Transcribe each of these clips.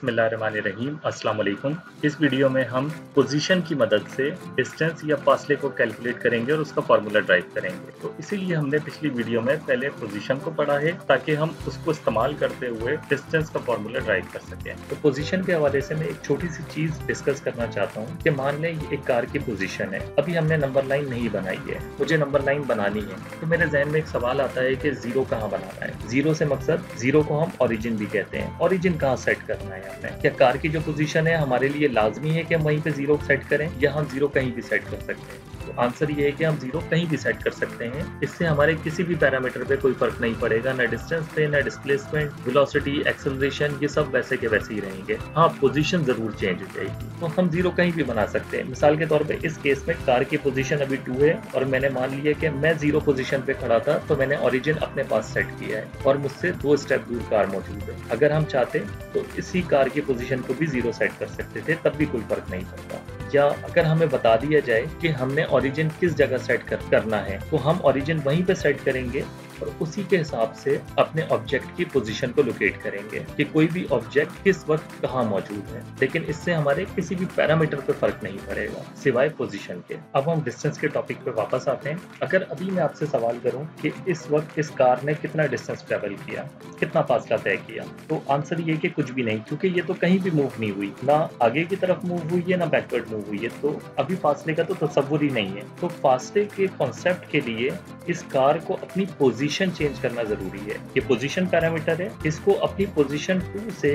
बिस्मिल्लाहिर्रहमानिर्रहीम अस्सलाम वालेकुम। इस वीडियो में हम पोजीशन की मदद से डिस्टेंस या फासले को कैलकुलेट करेंगे और उसका फार्मूला ड्राइव करेंगे। तो इसीलिए हमने पिछली वीडियो में पहले पोजीशन को पढ़ा है ताकि हम उसको इस्तेमाल करते हुए डिस्टेंस का फार्मूला ड्राइव कर सकें। तो पोजीशन के हवाले से मैं एक छोटी सी चीज़ डिस्कस करना चाहता हूँ कि मान लें ये एक कार की पोजीशन है। अभी हमने नंबर लाइन नहीं बनाई है, मुझे नंबर लाइन बनानी है। तो मेरे जहन में एक सवाल आता है कि जीरो कहाँ बनाना है। जीरो से मकसद, जीरो को हम ओरिजिन भी कहते हैं। ओरिजिन कहाँ सेट करना है हमें? क्या कार की जो पोजीशन है हमारे लिए लाजमी है कि हम वहीं पे जीरो सेट करें या हम जीरो कहीं भी सेट कर सकते हैं? तो आंसर ये है कि हम जीरो कहीं भी सेट कर सकते हैं। इससे हमारे किसी भी पैरामीटर पे कोई फर्क नहीं पड़ेगा, ना डिस्टेंस पे, ना डिस्प्लेसमेंट, वेलोसिटी, एक्सेलरेशन, ये सब वैसे के वैसे ही रहेंगे। हाँ, पोजीशन जरूर चेंज हो जाएगी। तो हम जीरो कहीं भी बना सकते हैं। मिसाल के तौर पे इस केस में कार की पोजीशन अभी 2 है और मैंने मान लिया कि मैं जीरो पोजीशन पे खड़ा था, तो मैंने ओरिजिन अपने पास सेट किया है और मुझसे 2 स्टेप दूर कार मौजूद है। अगर हम चाहते तो इसी कार की पोजीशन को भी जीरो सेट कर सकते थे, तब भी कोई फर्क नहीं पड़ता। या अगर हमें बता दिया जाए कि हमने ओरिजिन किस जगह सेट करना है, तो हम ओरिजिन वहीं पे सेट करेंगे और उसी के हिसाब से अपने ऑब्जेक्ट की पोजीशन को लोकेट करेंगे कि कोई भी ऑब्जेक्ट किस वक्त कहाँ मौजूद है। लेकिन इससे हमारे किसी भी पैरामीटर पे फर्क नहीं पड़ेगा सिवाय पोजीशन के। अब हम डिस्टेंस के टॉपिक पे वापस आते हैं। अगर अभी मैं आपसे सवाल करूं कि इस वक्त इस कार ने कितना डिस्टेंस ट्रेवल किया, कितना फासला तय किया, तो आंसर ये कि कुछ भी नहीं, क्योंकि ये तो कहीं भी मूव नहीं हुई, ना आगे की तरफ मूव हुई है ना बैकवर्ड मूव हुई है। तो अभी फासले का तो तस्वुर ही नहीं है। तो फासले के कॉन्सेप्ट के लिए इस कार को अपनी पोजीशन चेंज करना जरूरी है। ये पोजीशन पैरामीटर है, इसको अपनी पोजीशन 2 से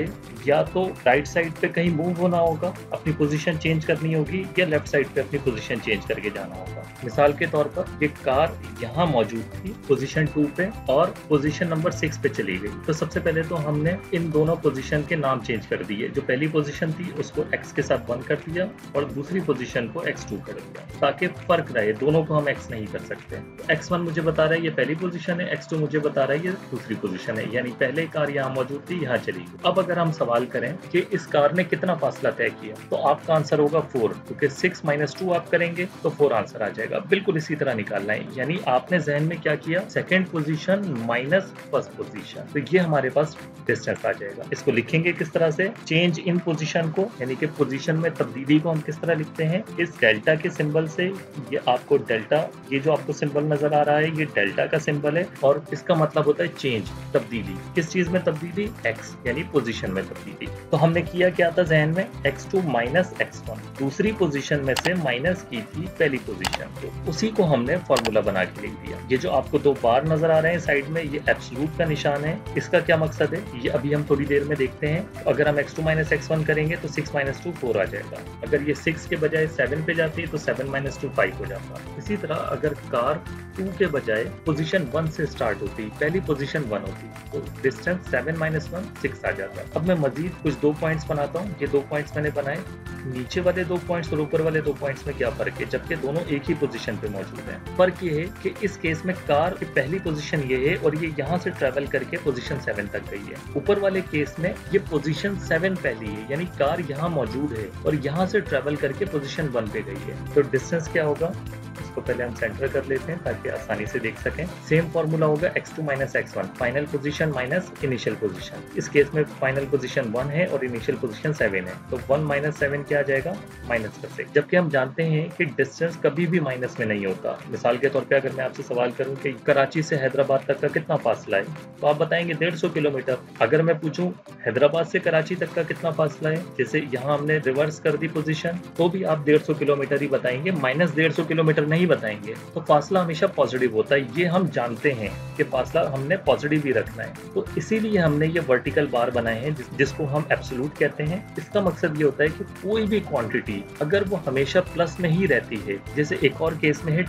या तो राइट साइड पे कहीं मूव होना होगा, अपनी पोजीशन चेंज करनी होगी, या लेफ्ट साइड पे अपनी पोजीशन चेंज करके जाना होगा। मिसाल के तौर पर ये कार यहाँ मौजूद थी पोजीशन 2 पे और पोजीशन नंबर 6 पे चली गई। तो सबसे पहले तो हमने इन दोनों पोजीशन के नाम चेंज कर दिए। जो पहली पोजीशन थी उसको x के साथ 1 कर दिया और दूसरी पोजीशन को x2 कर दिया, ताकि फर्क रहे। दोनों को हम x नहीं कर सकते। तो x1 मुझे बता रहा है ये पहली पोजीशन है, x2 मुझे बता रहा है ये दूसरी पोजीशन है, यानी पहले कार यहाँ मौजूद थी, यहाँ चली गई। अब अगर हम सवाल करें कि इस कार ने कितना फासला तय किया, तो आपका आंसर होगा 4, क्योंकि 6 - 2 आप करेंगे तो 4 आंसर आ जाएगा। बिल्कुल इसी तरह निकालना है, यानी आपने जहन में क्या किया, second position minus first position, तो ये हमारे पास डिस्टेंस आ जाएगा। इसको लिखेंगे किस तरह से, चेंज इन पोजीशन को, यानी कि पोजीशन में तब्दीली को हम किस तरह लिखते हैं, इस डेल्टा के सिंबल से। ये आपको डेल्टा, ये जो आपको सिंबल नजर आ रहा है, ये डेल्टा का सिंबल है और इसका मतलब होता है चेंज, तब्दीली। किस चीज में तब्दीली? x, यानी पोजीशन में तब्दीली। तो हमने किया क्या था जहन में, x2 - x1, दूसरी पोजीशन में से माइनस की थी पहली पोजीशन, तो उसी को हमने फॉर्मूला बना के लिख दिया। ये जो आपको 2 बार नजर आ रहे हैं साइड में, ये एब्सोल्यूट का निशान है। इसका क्या मकसद है ये अभी हम थोड़ी देर में देखते हैं। तो अगर हम x2 - x1 करेंगे तो 6 - 2 4 आ जाएगा। अगर ये 6 के बजाय 7 पे जाती है तो 7 - 2 5 हो जाता। इसी तरह अगर कार 2 के बजाय पोजीशन 1 से स्टार्ट होती, पहली पोजीशन 1 होती, तो डिस्टेंस 7 - 1 6 आ जाता। अब मैं मजीद कुछ 2 पॉइंट्स बनाता हूँ। ये 2 पॉइंट्स मैंने बनाए। नीचे वाले 2 पॉइंट्स और ऊपर वाले 2 पॉइंट्स में क्या फर्क है, जबकि दोनों एक ही पोजीशन पे मौजूद हैं। फर्क ये है कि इस केस में कार की पहली पोजीशन ये है और ये यहाँ से ट्रेवल करके पोजीशन 7 तक गई है। ऊपर वाले केस में ये पोजीशन 7 पहली है, यानी कार यहाँ मौजूद है और यहाँ से ट्रेवल करके पोजीशन 1 पे गई है। तो डिस्टेंस क्या होगा, इसको पहले हम सेंटर कर लेते हैं ताकि आसानी से देख सकें। सेम फॉर्मूला होगा x2 - x1, final position minus initial position. इस केस में फाइनल पोजीशन 1 है और इनिशियल पोजीशन 7 है, तो 1 - 7 क्या आ जाएगा, -6। जबकि हम जानते हैं कि डिस्टेंस कभी भी माइनस में नहीं होता। मिसाल के तौर पे अगर मैं आपसे सवाल करूं कि कराची से हैदराबाद तक का कितना फासला है, तो आप बताएंगे 150 किलोमीटर। अगर मैं पूछूं हैदराबाद से कराची तक का कितना फासला है, जैसे यहाँ हमने रिवर्स कर दी पोजीशन, तो भी आप 150 किलोमीटर ही बताएंगे, -150 किलोमीटर नहीं बताएंगे। तो फासला हमेशा पॉजिटिव होता है, ये हम जानते हैं कि फासला हमने पॉजिटिव ही रखना है। तो इसीलिए हमने ये वर्टिकल बार बनाए हैं जिसको हम एब्सोल्यूट कहते हैं। इसका मकसद ये होता है कि कोई भी क्वांटिटी अगर वो हमेशा प्लस में ही रहती है, जैसे एक और केस में है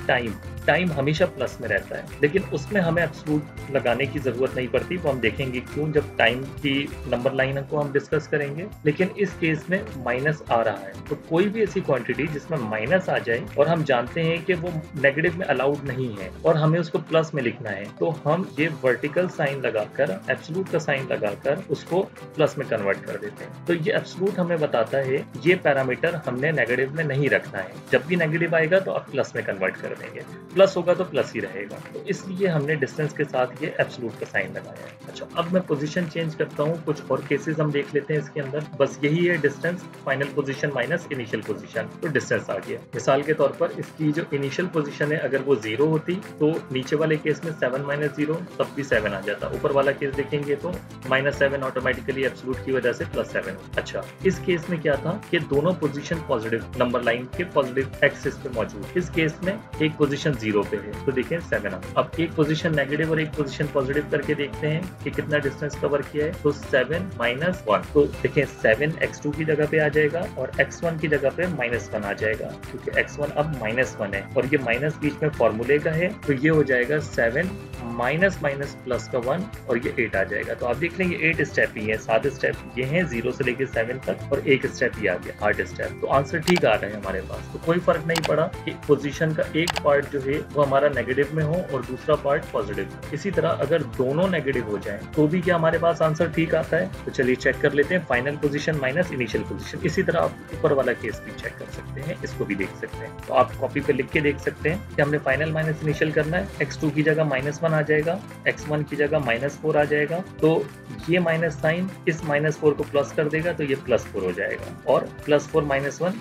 टाइम हमेशा प्लस में रहता है, लेकिन उसमें हमें एब्सोल्यूट लगाने की जरूरत नहीं पड़ती। वो हम देखेंगे क्यों जब टाइम की नंबर लाइन को हम डिस्कस करेंगे। लेकिन इस केस में माइनस आ रहा है, तो कोई भी ऐसी क्वांटिटी जिसमें माइनस आ जाए और हम जानते हैं कि वो नेगेटिव में अलाउड नहीं है और हमें उसको प्लस में लिखना है, तो हम ये वर्टिकल साइन लगाकर, एब्सोल्यूट का साइन लगाकर उसको प्लस में कन्वर्ट कर देते हैं। तो ये एब्सोल्यूट हमें बताता है ये पैरामीटर हमने नेगेटिव में नहीं रखना है, जब भी नेगेटिव आएगा तो आप प्लस में कन्वर्ट कर देंगे, प्लस होगा तो प्लस ही रहेगा। तो इसलिए हमने डिस्टेंस के साथ ये एब्सोल्यूट का साइन लगाया है। अच्छा, अब मैं पोजीशन चेंज करता हूँ, कुछ और केसेस हम देख लेते हैं इसके अंदर। बस यही है distance, final position minus initial position, तो डिस्टेंस आ गया। मिसाल के तौर पर इसकी जो इनिशियल पोजीशन है अगर वो 0 होती तो नीचे वाले केस में 7 - 0 तब भी 7 आ जाता। ऊपर वाला केस देखेंगे तो -7 ऑटोमेटिकली एब्सोल्यूट की वजह से +7। अच्छा, इस केस में क्या था कि दोनों पोजीशन पॉजिटिव नंबर लाइन के पॉजिटिव एक्सिस पे मौजूद। इस केस में एक पोजीशन 0 पे है तो देखें 7 आ। अब एक पोजीशन नेगेटिव और एक पोजीशन पॉजिटिव करके देखते हैं कि कितना डिस्टेंस कवर किया है। तो 7 - 1, तो देखें 7 x2 की जगह पे आ जाएगा और x1 की जगह पे -1 आ जाएगा, क्योंकि x1 अब -1 है और ये माइनस बीच में फॉर्मूले का है, तो ये हो जाएगा 7 माइनस प्लस का 1 और ये 8 आ जाएगा। तो आप देख लेंगे 8 स्टेप ही है, 7 स्टेप ये हैं 0 से लेके 7 तक और 1 स्टेप ही आ गया 8 स्टेप। तो आंसर ठीक आ रहा है हमारे पास, तो कोई फर्क नहीं पड़ा कि पोजीशन का एक पार्ट जो है वो हमारा नेगेटिव में हो और दूसरा पार्ट पॉजिटिव। इसी तरह अगर दोनों नेगेटिव हो जाए तो भी क्या हमारे पास आंसर ठीक आता है। तो चलिए चेक कर लेते हैं, final position minus initial position. इसी तरह आप ऊपर वाला केस भी चेक कर सकते हैं, इसको भी देख सकते हैं। तो आप कॉपी पे लिख के देख सकते हैं कि हमने फाइनल माइनस इनिशियल करना है। x2 की जगह -1 आ जाएगा, x1 की जगह -4 आ जाएगा, तो ये माइनस साइन इस -4 को प्लस कर देगा तो ये +4 हो जाएगा और +4 - 1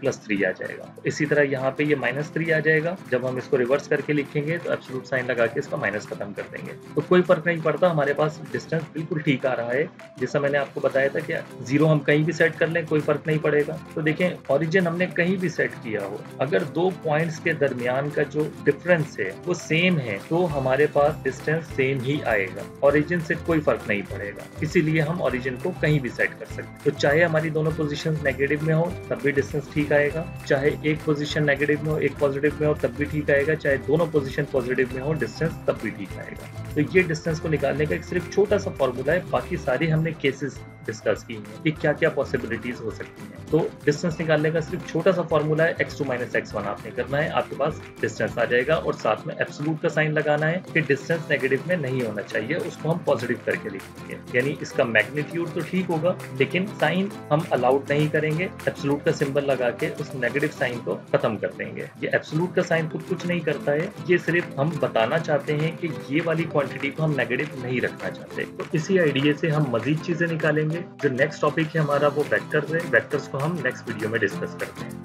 +3 आ जाएगा। इसी तरह यहाँ पे ये -3 आ जाएगा। जब हम इसको रिवर्स करके लिखेंगे तो एब्सोल्यूट साइन लगा के इसका माइनस खत्म कर देंगे। तो कोई फर्क नहीं पड़ता, हमारे पास डिस्टेंस बिल्कुल ठीक आ रहा है। जैसा मैंने आपको बताया था कि 0 हम कहीं भी सेट कर लें कोई फर्क नहीं पड़ेगा। तो देखें ओरिजिन हमने कहीं भी सेट किया हो, अगर 2 पॉइंट्स के दरमियान का जो डिफरेंस है वो सेम है तो हमारे पास डिस्टेंस सेम ही आएगा, ओरिजिन से कोई फर्क नहीं पड़ेगा। इसीलिए हम ओरिजिन को कहीं भी सेट कर सकते हैं। तो चाहे हमारी दोनों पोजीशन नेगेटिव में हो तब भी डिस्टेंस ठीक आएगा, चाहे एक पोजीशन नेगेटिव में हो एक पॉजिटिव में हो तब भी ठीक आएगा, चाहे दोनों पोजीशन पॉजिटिव में हो डिस्टेंस तब भी ठीक आएगा। तो ये डिस्टेंस को निकालने का एक सिर्फ छोटा सा फॉर्मूला है, बाकी सारे हमने केसेस डिस्कस की हैं कि क्या क्या पॉसिबिलिटीज हो सकती हैं। तो डिस्टेंस निकालने का सिर्फ छोटा सा फॉर्मूला है, x2 - x1 आपने करना है, आपके पास डिस्टेंस आ जाएगा और साथ में एब्सोल्यूट का साइन लगाना है कि डिस्टेंस नेगेटिव में नहीं होना चाहिए, उसको हम पॉजिटिव करके लिखेंगे। यानी इसका मैग्नीट्यूड तो ठीक होगा लेकिन साइन हम अलाउड नहीं करेंगे, एब्सोल्यूट का सिंबल लगा के उस नेगेटिव साइन को खत्म कर देंगे। ये एब्सोल्यूट का साइन खुद कुछ नहीं करता है, ये सिर्फ हम बताना चाहते हैं कि ये वाली क्वांटिटी को हम नेगेटिव नहीं रखना चाहते। तो इसी आइडिया से हम मजीद चीजें निकालेंगे। जो नेक्स्ट टॉपिक है हमारा वो वेक्टर्स है, वेक्टर्स को हम नेक्स्ट वीडियो में डिस्कस करते हैं।